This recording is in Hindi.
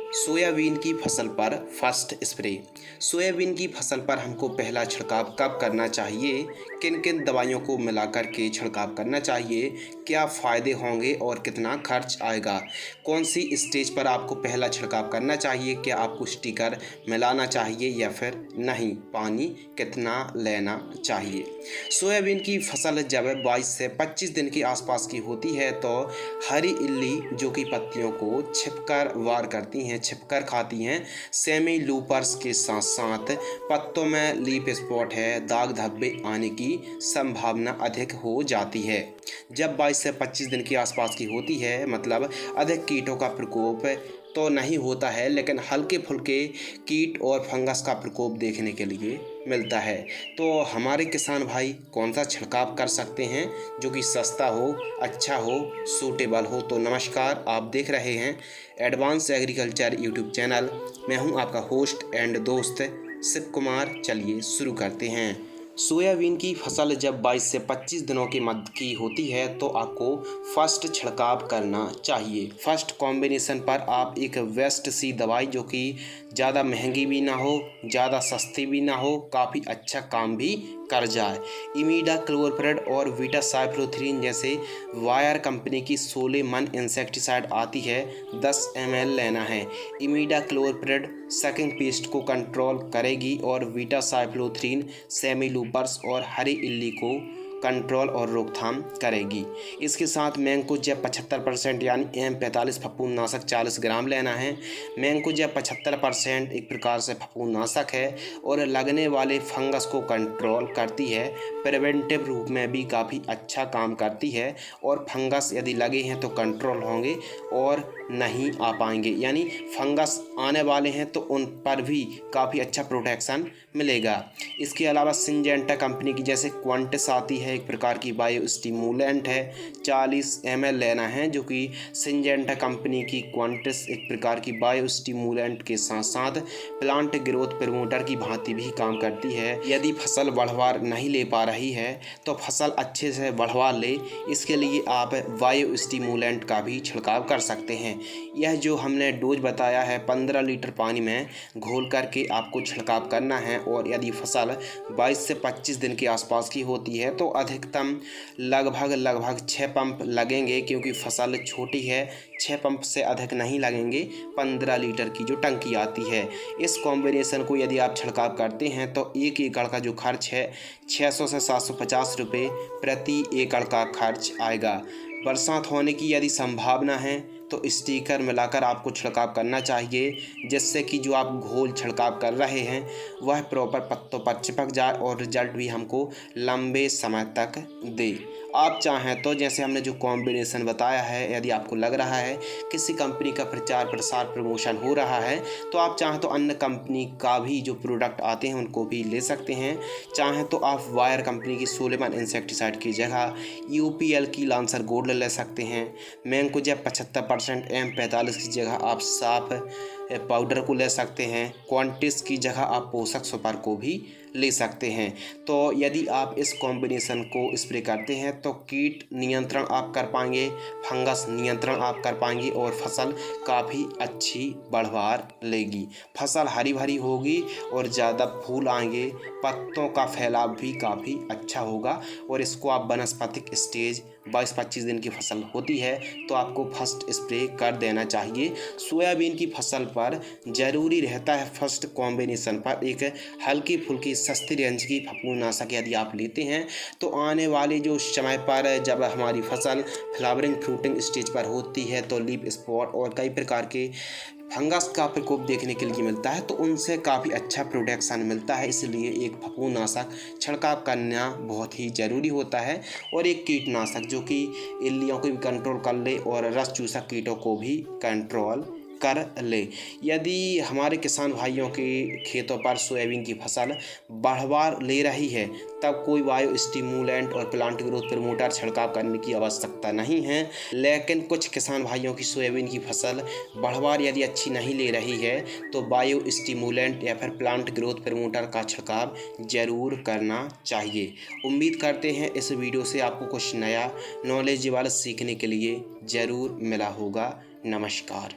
सोयाबीन की फसल पर फर्स्ट स्प्रे। सोयाबीन की फसल पर हमको पहला छिड़काव कब करना चाहिए, किन किन दवाइयों को मिलाकर के छिड़काव करना चाहिए, क्या फ़ायदे होंगे और कितना खर्च आएगा, कौन सी स्टेज पर आपको पहला छिड़काव करना चाहिए, क्या आपको स्टिकर मिलाना चाहिए या फिर नहीं, पानी कितना लेना चाहिए। सोयाबीन की फसल जब 22 से 25 दिन के आसपास की होती है तो हरी इल्ली जो कि पत्तियों को छिपकर वार करती हैं, छिपकर खाती हैं, सेमी लूपर्स के साथ साथ पत्तों में लीफ स्पॉट है, दाग धब्बे आने की संभावना अधिक हो जाती है। जब 22 से 25 दिन के आसपास की होती है मतलब अधिक कीटों का प्रकोप तो नहीं होता है, लेकिन हल्के फुल्के कीट और फंगस का प्रकोप देखने के लिए मिलता है। तो हमारे किसान भाई कौन सा छिड़काव कर सकते हैं जो कि सस्ता हो, अच्छा हो, सूटेबल हो। तो नमस्कार, आप देख रहे हैं एडवांस एग्रीकल्चर यूट्यूब चैनल। मैं हूं आपका होस्ट एंड दोस्त शिव कुमार। चलिए शुरू करते हैं। सोयाबीन की फसल जब 22 से 25 दिनों के मध्य की होती है तो आपको फर्स्ट छिड़काव करना चाहिए। फर्स्ट कॉम्बिनेशन पर आप एक वेस्ट सी दवाई जो कि ज़्यादा महंगी भी ना हो, ज़्यादा सस्ती भी ना हो, काफ़ी अच्छा काम भी कर जाए, इमीडाक्लोप्रिड और वीटासाइक्लोथ्रीन जैसे वायर कंपनी की 16 मन इंसेक्टिसाइड आती है, 10 ml लेना है। इमीडाक्लोप्रिड सकिंग पेस्ट को कंट्रोल करेगी और वीटासाइक्लोथ्रीन सेमी लूपर्स और हरी इल्ली को कंट्रोल और रोकथाम करेगी। इसके साथ मैंकोजेब 75% यानी M45 फफूंदनाशक 40 ग्राम लेना है। मैंकोजेब 75% एक प्रकार से फफूंदनाशक है और लगने वाले फंगस को कंट्रोल करती है, प्रिवेंटिव रूप में भी काफ़ी अच्छा काम करती है और फंगस यदि लगे हैं तो कंट्रोल होंगे और नहीं आ पाएंगे, यानी फंगस आने वाले हैं तो उन पर भी काफ़ी अच्छा प्रोटेक्शन मिलेगा। इसके अलावा सिंजेंटा कंपनी की जैसे क्वांटिस आती है, एक प्रकार की बायो स्टिमुलेंट है, 40 ml लेना है, जो कि सिंजेंटा कंपनी की क्वांटिस एक प्रकार की बायो स्टिमुलेंट के साथ साथ प्लांट ग्रोथ प्रमोटर की भांति भी काम करती है। यदि फसल बढ़वार नहीं ले पा रही है तो फसल अच्छे से बढ़वा ले, इसके लिए आप बायो स्टिमुलेंट का भी छिड़काव कर सकते हैं। यह जो हमने डोज बताया है 15 लीटर पानी में घोल करके आपको छिड़काव करना है और यदि फसल 22 से 25 दिन के आसपास की होती है तो अधिकतम लगभग 6 पंप लगेंगे, क्योंकि फसल छोटी है, 6 पंप से अधिक नहीं लगेंगे। 15 लीटर की जो टंकी आती है, इस कॉम्बिनेशन को यदि आप छिड़काव करते हैं तो एक एकड़ का जो खर्च है 600 से 750 रुपये प्रति एकड़ का खर्च आएगा। बरसात होने की यदि संभावना है तो स्टिकर मिलाकर आपको छिड़काव करना चाहिए, जिससे कि जो आप घोल छिड़काव कर रहे हैं वह प्रॉपर पत्तों पर चिपक जाए और रिजल्ट भी हमको लंबे समय तक दे। आप चाहें तो जैसे हमने जो कॉम्बिनेशन बताया है, यदि आपको लग रहा है किसी कंपनी का प्रचार प्रसार प्रमोशन हो रहा है तो आप चाहें तो अन्य कंपनी का भी जो प्रोडक्ट आते हैं उनको भी ले सकते हैं। चाहें तो आप वायर कंपनी की सोलेमन इंसेक्टिसाइड की जगह UPL की लांसर गोल्ड ले सकते हैं। मैंकोजेब 75% M45 की जगह आप साफ पाउडर को ले सकते हैं। क्वांटिस की जगह आप पोषक सुपर को भी ले सकते हैं। तो यदि आप इस कॉम्बिनेशन को स्प्रे करते हैं तो कीट नियंत्रण आप कर पाएंगे, फंगस नियंत्रण आप कर पाएंगे और फसल काफ़ी अच्छी बढ़वार लेगी। फसल हरी भरी होगी और ज़्यादा फूल आएंगे, पत्तों का फैलाव भी काफ़ी अच्छा होगा और इसको आप वानस्पतिक स्टेज 22-25 दिन की फसल होती है तो आपको फर्स्ट स्प्रे कर देना चाहिए। सोयाबीन की फसल पर ज़रूरी रहता है फर्स्ट कॉम्बिनेशन पर एक हल्की फुल्की सस्ती रेंज की फफूंदनाशक यदि आप लेते हैं तो आने वाले जो समय पर जब हमारी फसल फ्लावरिंग फ्रूटिंग स्टेज पर होती है तो लीफ स्पॉट और कई प्रकार के फंगस का प्रकोप देखने के लिए मिलता है, तो उनसे काफ़ी अच्छा प्रोटेक्शन मिलता है। इसलिए एक फफूंदनाशक छिड़काव करना बहुत ही ज़रूरी होता है और एक कीटनाशक जो कि इल्लियों को भी कंट्रोल कर ले और रस चूसक कीटों को भी कंट्रोल कर ले। यदि हमारे किसान भाइयों के खेतों पर सोयाबीन की फसल बढ़वार ले रही है तब कोई बायो स्टिमुलेंट और प्लांट ग्रोथ प्रमोटर छिड़काव करने की आवश्यकता नहीं है। लेकिन कुछ किसान भाइयों की सोयाबीन की फसल बढ़वार यदि अच्छी नहीं ले रही है तो बायो स्टिमुलेंट या फिर प्लांट ग्रोथ प्रमोटर का छिड़काव ज़रूर करना चाहिए। उम्मीद करते हैं इस वीडियो से आपको कुछ नया नॉलेजेबल सीखने के लिए ज़रूर मिला होगा। नमस्कार।